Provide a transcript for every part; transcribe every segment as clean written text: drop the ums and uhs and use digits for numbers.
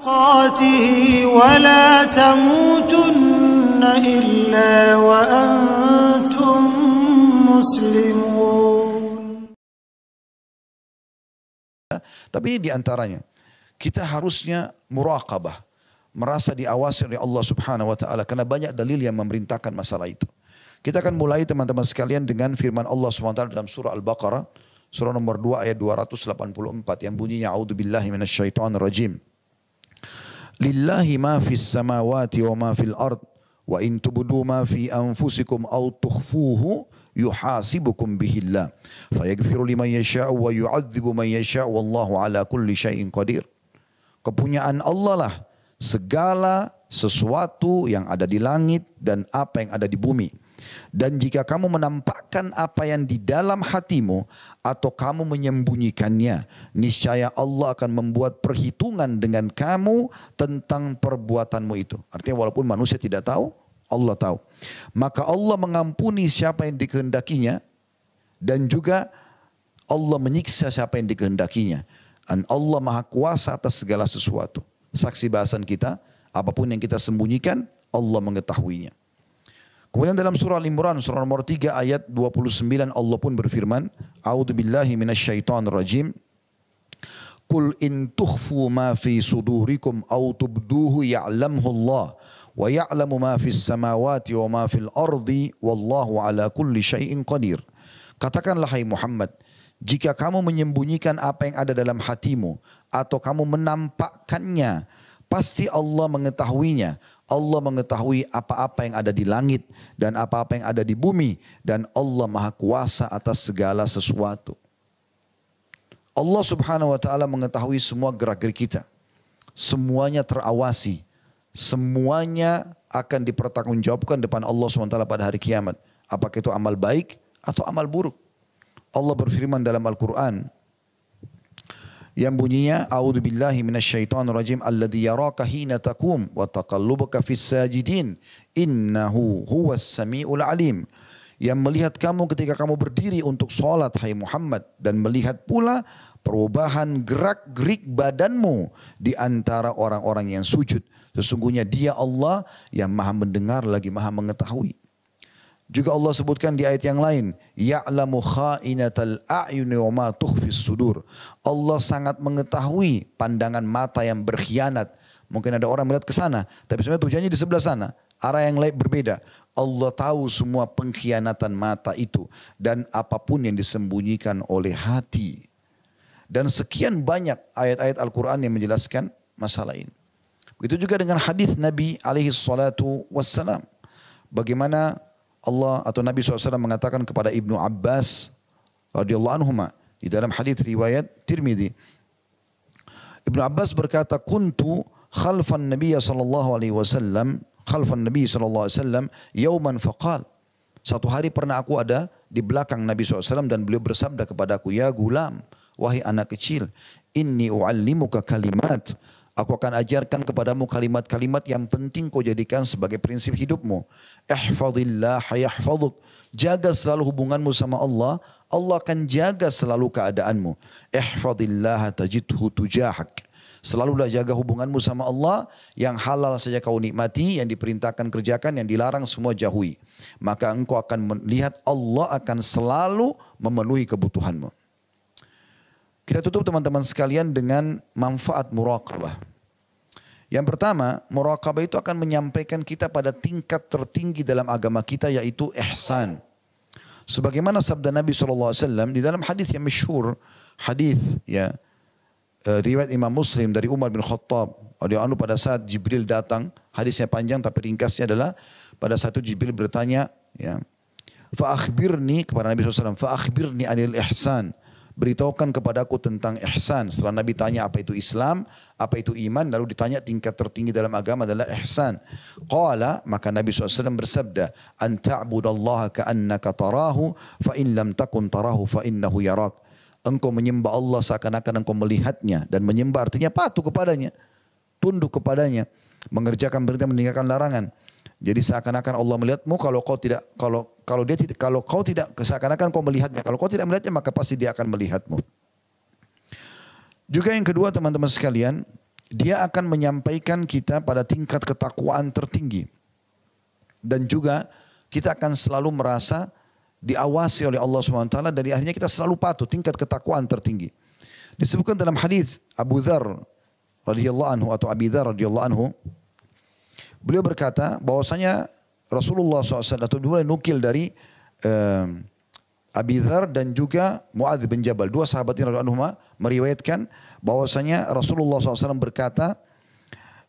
تقاته ولا تموتن إلا وأنتم مسلمون. Tapi di antaranya kita harusnya muraqabah, merasa diawasi oleh Allah Subhanahu wa taala karena banyak dalil yang memerintahkan masalah itu. Kita akan mulai teman-teman sekalian dengan firman Allah Subhanahu wa taala dalam surah Al-Baqarah, surah nomor 2 ayat 284 yang bunyinya a'udzubillahi minasyaitonir rajim. Lillahi ma fis samawati wa ma fil ard wa in tubdu ma fi anfusikum aw tukhfuhu yuhasibukum bihillah fayaghfiru liman yasha'u wa yu'adzibu man yasha'u wallahu ala kulli syai'in qadir. Kepunyaan Allah lah segala sesuatu yang ada di langit dan apa yang ada di bumi. Dan jika kamu menampakkan apa yang di dalam hatimu atau kamu menyembunyikannya, niscaya Allah akan membuat perhitungan dengan kamu tentang perbuatanmu itu. Artinya walaupun manusia tidak tahu, Allah tahu. Maka Allah mengampuni siapa yang dikehendakinya dan juga Allah menyiksa siapa yang dikehendakinya. Dan Allah Maha Kuasa atas segala sesuatu. Saksi bahasan kita, apapun yang kita sembunyikan, Allah mengetahuinya. Kemudian dalam surah Al-Imran, surah nomor 3 ayat 29 Allah pun berfirman, A'udzubillahi minasyaitonir rajim. Qul in tukhfu ma fi sudurikum aw tubduhu ya'lamhu Allah wa ya'lamu ma fis samawati wa ma fil ardi wallahu ala kulli syai'in qadir. Katakanlah hai Muhammad, jika kamu menyembunyikan apa yang ada dalam hatimu atau kamu menampakkannya, pasti Allah mengetahuinya. Allah mengetahui apa-apa yang ada di langit dan apa-apa yang ada di bumi. Dan Allah Maha Kuasa atas segala sesuatu. Allah Subhanahu wa ta'ala mengetahui semua gerak-gerik kita. Semuanya terawasi. Semuanya akan dipertanggungjawabkan depan Allah Subhanahu wa ta'ala pada hari kiamat. Apakah itu amal baik atau amal buruk. Allah berfirman dalam Al-Quran yang bunyinya a'udzubillahi minasyaitonirrajim alladzi yaraka hina taqum wa taqallubaka fis sajidin innahu huwas samiul alim, yang melihat kamu ketika kamu berdiri untuk salat hai Muhammad dan melihat pula perubahan gerak-gerik badanmu di antara orang-orang yang sujud. Sesungguhnya Dia Allah yang Maha mendengar lagi Maha mengetahui. Juga Allah sebutkan di ayat yang lain, ya'lamu kha'inatal a'yuni wa ma tukhfis sudur. Allah sangat mengetahui pandangan mata yang berkhianat. Mungkin ada orang melihat ke sana, tapi sebenarnya tujuannya di sebelah sana, arah yang lain berbeda. Allah tahu semua pengkhianatan mata itu dan apapun yang disembunyikan oleh hati. Dan sekian banyak ayat-ayat Al-Quran yang menjelaskan masalah ini. Begitu juga dengan hadis Nabi alaihi salatu wassalam. Bagaimana Allah atau Nabi SAW mengatakan kepada Ibnu Abbas radhiyallahu anhuma di dalam hadis riwayat Tirmidzi. Ibnu Abbas berkata, "Kuntu khalfan Nabi sallallahu alaihi wasallam, yauman faqal." Satu hari pernah aku ada di belakang Nabi SAW dan beliau bersabda kepadaku, "Ya gulam, wahai anak kecil, inni u'allimuka kalimat." Aku akan ajarkan kepadamu kalimat-kalimat yang penting kau jadikan sebagai prinsip hidupmu. Ihfadillah yahfaduk. Jaga selalu hubunganmu sama Allah, Allah akan jaga selalu keadaanmu. Ihfadillah tajidhu tujahak. Selalulah jaga hubunganmu sama Allah, yang halal saja kau nikmati, yang diperintahkan kerjakan, yang dilarang semua jauhi. Maka engkau akan melihat Allah akan selalu memenuhi kebutuhanmu. Kita tutup teman-teman sekalian dengan manfaat muraqabah. Yang pertama, muraqabah itu akan menyampaikan kita pada tingkat tertinggi dalam agama kita, yaitu ihsan. Sebagaimana sabda Nabi SAW di dalam hadis yang masyhur, hadis ya riwayat Imam Muslim dari Umar bin Khattab radhiyallahu anhu pada saat Jibril datang. Hadisnya panjang tapi ringkasnya adalah pada saat itu Jibril bertanya, ya, fa akhbirni kepada Nabi SAW, fa akhbirni anil ihsan. Beritahukan kepadaku tentang ihsan. Setelah Nabi tanya apa itu Islam, apa itu iman, lalu ditanya tingkat tertinggi dalam agama adalah ihsan. Qala, maka Nabi SAW bersabda, an ta'budallaha ka'annaka tarahu, fa in lam takun tarahu fa innahu yarak. Engkau menyembah Allah seakan-akan engkau melihatnya, dan menyembah artinya patuh kepadanya, tunduk kepadanya, mengerjakan perintah, meninggalkan larangan. Jadi seakan-akan Allah melihatmu, kalau kau tidak seakan-akan kau melihatnya. Kalau kau tidak melihatnya, maka pasti dia akan melihatmu. Juga yang kedua teman-teman sekalian, dia akan menyampaikan kita pada tingkat ketakwaan tertinggi. Dan juga kita akan selalu merasa diawasi oleh Allah SWT dan akhirnya kita selalu patuh, tingkat ketakwaan tertinggi. Disebutkan dalam hadis Abu Dzar radhiyallahu anhu atau Abi Dzar radhiyallahu anhu, beliau berkata bahwasanya Rasulullah SAW atau dua nukil dari Abi Dzar dan juga Muadz bin Jabal, dua sahabat yang radhiyallahu anhuma meriwayatkan bahwasanya Rasulullah SAW berkata,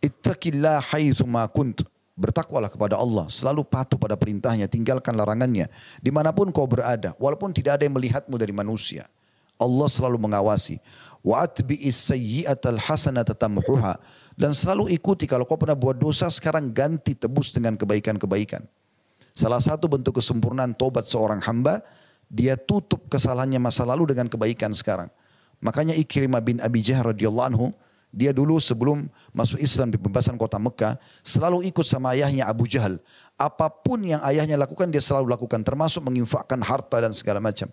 "Ittaqillah haitsu ma kunt." Bertakwalah kepada Allah, selalu patuh pada perintahnya, tinggalkan larangannya. Dimanapun kau berada, walaupun tidak ada yang melihatmu dari manusia, Allah selalu mengawasi. Wa atbi'is sayyi'atal hasanata tamhuha. Dan selalu ikuti, kalau kau pernah buat dosa, sekarang ganti, tebus dengan kebaikan-kebaikan. Salah satu bentuk kesempurnaan tobat seorang hamba, dia tutup kesalahannya masa lalu dengan kebaikan sekarang. Makanya Ikrimah bin Abi Jahl radhiyallahu anhu, dia dulu sebelum masuk Islam di pembebasan kota Mekah, selalu ikut sama ayahnya Abu Jahal. Apapun yang ayahnya lakukan, dia selalu lakukan, termasuk menginfakkan harta dan segala macam.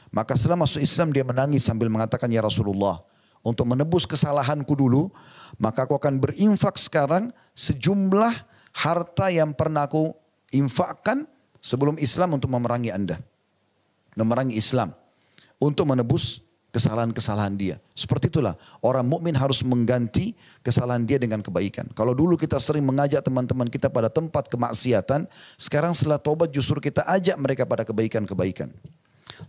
Maka setelah masuk Islam, dia menangis sambil mengatakan, "Ya Rasulullah, untuk menebus kesalahanku dulu, maka aku akan berinfak sekarang sejumlah harta yang pernah aku infakkan sebelum Islam untuk memerangi Anda. Memerangi Islam. Untuk menebus kesalahan-kesalahan dia." Seperti itulah orang mukmin harus mengganti kesalahan dia dengan kebaikan. Kalau dulu kita sering mengajak teman-teman kita pada tempat kemaksiatan, sekarang setelah tobat justru kita ajak mereka pada kebaikan-kebaikan.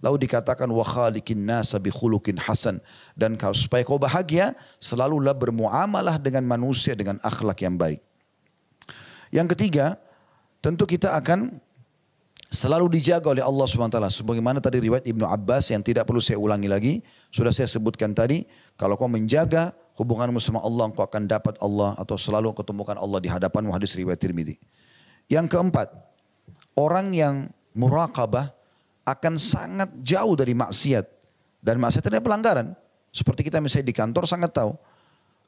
Lalu dikatakan wa khaliqin nasa bi khuluqin hasan, dan supaya kau bahagia selalulah bermuamalah dengan manusia dengan akhlak yang baik. Yang ketiga, tentu kita akan selalu dijaga oleh Allah SWT. Sebagaimana tadi riwayat Ibnu Abbas yang tidak perlu saya ulangi lagi. Sudah saya sebutkan tadi. Kalau kau menjaga hubunganmu sama Allah, kau akan dapat Allah atau selalu ketemukan Allah di hadapanmu. Hadis riwayat Tirmidzi. Yang keempat, orang yang muraqabah akan sangat jauh dari maksiat. Dan maksiat adalah pelanggaran. Seperti kita misalnya di kantor sangat tahu.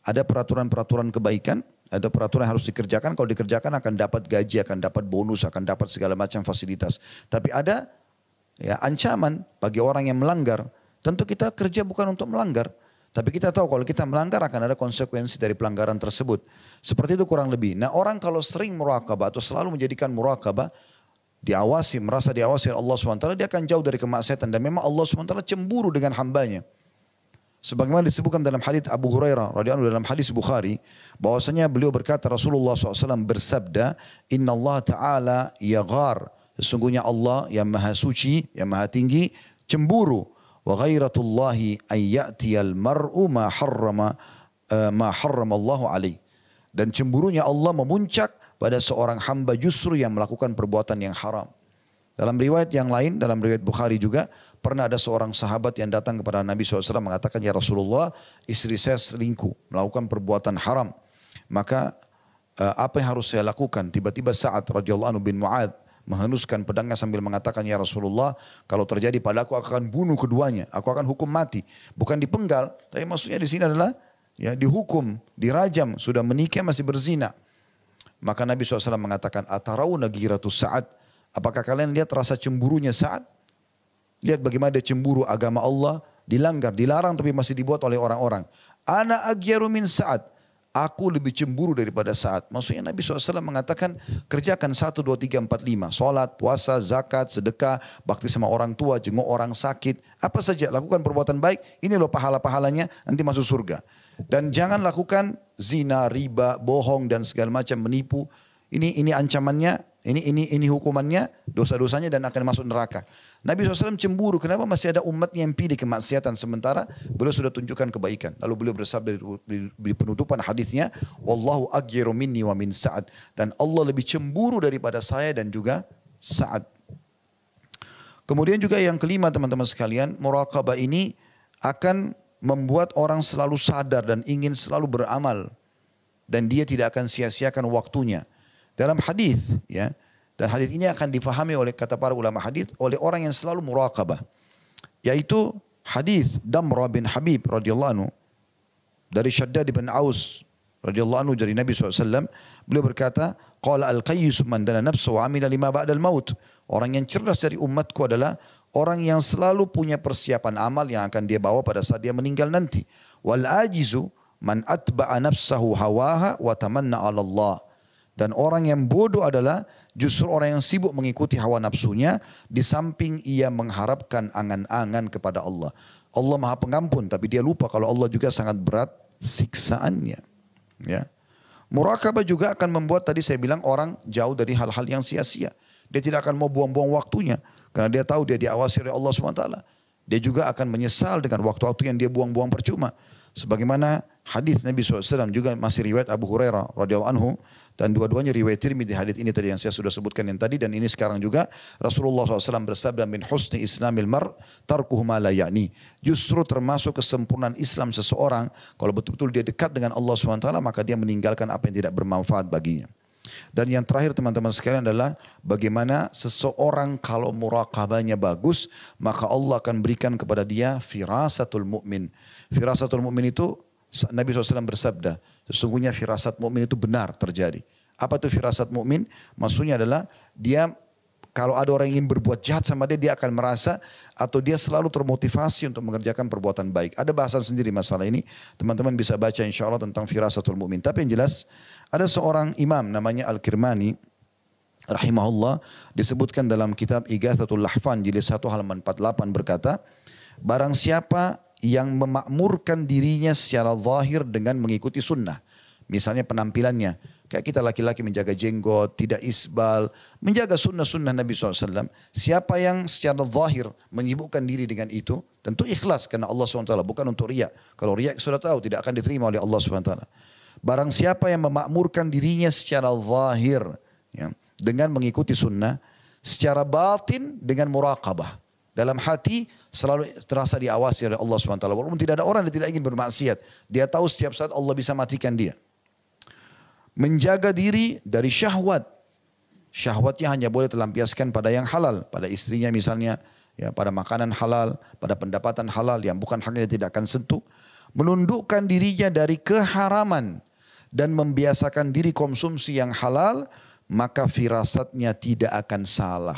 Ada peraturan-peraturan kebaikan. Ada peraturan yang harus dikerjakan, kalau dikerjakan akan dapat gaji, akan dapat bonus, akan dapat segala macam fasilitas. Tapi ada ya ancaman bagi orang yang melanggar. Tentu kita kerja bukan untuk melanggar, tapi kita tahu kalau kita melanggar akan ada konsekuensi dari pelanggaran tersebut. Seperti itu kurang lebih. Nah, orang kalau sering muraqabah atau selalu menjadikan muraqabah, diawasi, merasa diawasi oleh Allah SWT, dia akan jauh dari kemaksiatan. Dan memang Allah SWT cemburu dengan hambanya. Sebagaimana disebutkan dalam hadits Abu Hurairah radhiyallahu dalam hadis Bukhari, bahwasanya beliau berkata, Rasulullah SAW bersabda, "Inna Allah Ta'ala yaghar." Sesungguhnya Allah yang maha suci, yang maha tinggi, cemburu. Wa ghairatullahi ayyatiyal mar'u ma harrama Allahu alaih. Dan cemburunya Allah memuncak pada seorang hamba justru yang melakukan perbuatan yang haram. Dalam riwayat yang lain, dalam riwayat Bukhari juga, pernah ada seorang sahabat yang datang kepada Nabi SAW mengatakan, "Ya Rasulullah, istri saya selingkuh, melakukan perbuatan haram. Maka apa yang harus saya lakukan?" Tiba-tiba Sa'ad radhiyallahu anhu bin Mu'adz menghenuskan pedangnya sambil mengatakan, "Ya Rasulullah, kalau terjadi padaku aku akan bunuh keduanya, aku akan hukum mati." Bukan dipenggal, tapi maksudnya di sini adalah ya dihukum, dirajam, sudah menikah masih berzina. Maka Nabi SAW mengatakan, "Atarawna ghiratus Sa'ad?" Apakah kalian lihat rasa cemburunya Sa'ad? Lihat bagaimana dia cemburu agama Allah, dilanggar, dilarang tapi masih dibuat oleh orang-orang. "Ana aghyaru min Sa'ad." Aku lebih cemburu daripada Sa'ad. Maksudnya Nabi SAW mengatakan kerjakan 1, 2, 3, 4, 5. Salat, puasa, zakat, sedekah, bakti sama orang tua, jenguk orang sakit. Apa saja, lakukan perbuatan baik. Ini loh pahala-pahalanya, nanti masuk surga. Dan jangan lakukan zina, riba, bohong dan segala macam, menipu. Ini ancamannya, ini hukumannya, dosa-dosanya dan akan masuk neraka. Nabi SAW cemburu, kenapa masih ada umatnya yang pilih kemaksiatan sementara beliau sudah tunjukkan kebaikan. Lalu beliau bersabda di penutupan hadisnya, "Wallahu aghyaru minni wa min Sa'ad." Dan Allah lebih cemburu daripada saya dan juga Sa'ad. Kemudian juga yang kelima teman-teman sekalian, muraqabah ini akan membuat orang selalu sadar dan ingin selalu beramal. Dan dia tidak akan sia-siakan waktunya. Dalam hadis, ya, dan hadis ini akan difahami oleh kata para ulama hadis oleh orang yang selalu muraqabah, yaitu hadis Damrah bin Habib radhiyallahu anhu dari Shaddad bin Aus radhiyallahu anhu dari Nabi SAW. Beliau berkata, "Qala al-qayyis man dana nafsu wa amila lima ba'dal maut." Orang yang cerdas dari umatku adalah orang yang selalu punya persiapan amal yang akan dia bawa pada saat dia meninggal nanti. Wal ajizu Man atba'a nafsahu hawaha wa tamanna 'ala Allah. Dan orang yang bodoh adalah justru orang yang sibuk mengikuti hawa nafsunya di samping ia mengharapkan angan-angan kepada Allah. Allah Maha Pengampun tapi dia lupa kalau Allah juga sangat berat siksaannya. Ya. Murakabah juga akan membuat tadi saya bilang orang jauh dari hal-hal yang sia-sia. Dia tidak akan mau buang-buang waktunya karena dia tahu dia diawasi oleh Allah SWT. Dia juga akan menyesal dengan waktu-waktu yang dia buang-buang percuma. Sebagaimana hadis Nabi SAW juga masih riwayat Abu Hurairah radhiyallahu anhu dan dua-duanya riwayat Tirmidzi. Hadis ini tadi yang saya sudah sebutkan yang tadi dan ini sekarang juga Rasulullah SAW bersabda min husni islamil mar tarkuhu ma la ya'ni. Justru termasuk kesempurnaan Islam seseorang kalau betul-betul dia dekat dengan Allah SWT maka dia meninggalkan apa yang tidak bermanfaat baginya. Dan yang terakhir teman-teman sekalian adalah bagaimana seseorang kalau muraqabahnya bagus maka Allah akan berikan kepada dia firasatul mu'min. Firasatul mu'min itu Nabi SAW bersabda sesungguhnya firasat mu'min itu benar terjadi. Apa itu firasat mu'min? Maksudnya adalah dia kalau ada orang yang ingin berbuat jahat sama dia, dia akan merasa atau dia selalu termotivasi untuk mengerjakan perbuatan baik. Ada bahasan sendiri masalah ini. Teman-teman bisa baca insya Allah tentang firasatul mu'min. Tapi yang jelas ada seorang imam namanya Al-Kirmani rahimahullah disebutkan dalam kitab Ighathatul Lahfan jilid 1 halaman 48 berkata, barang siapa yang memakmurkan dirinya secara zahir dengan mengikuti sunnah. Misalnya penampilannya. Kayak kita laki-laki menjaga jenggot, tidak isbal. Menjaga sunnah-sunnah Nabi SAW. Siapa yang secara zahir menyibukkan diri dengan itu. Tentu ikhlas karena Allah SWT. Bukan untuk riya. Kalau riya sudah tahu tidak akan diterima oleh Allah SWT. Barang siapa yang memakmurkan dirinya secara zahir. Ya, dengan mengikuti sunnah. Secara batin dengan muraqabah. Dalam hati selalu terasa diawasi oleh Allah SWT. Walaupun tidak ada orang yang tidak ingin bermaksiat. Dia tahu setiap saat Allah bisa matikan dia. Menjaga diri dari syahwat. Syahwatnya hanya boleh terlampiaskan pada yang halal. Pada istrinya misalnya. Ya, pada makanan halal. Pada pendapatan halal yang bukan haknya tidak akan sentuh. Menundukkan dirinya dari keharaman. Dan membiasakan diri konsumsi yang halal. Maka firasatnya tidak akan salah.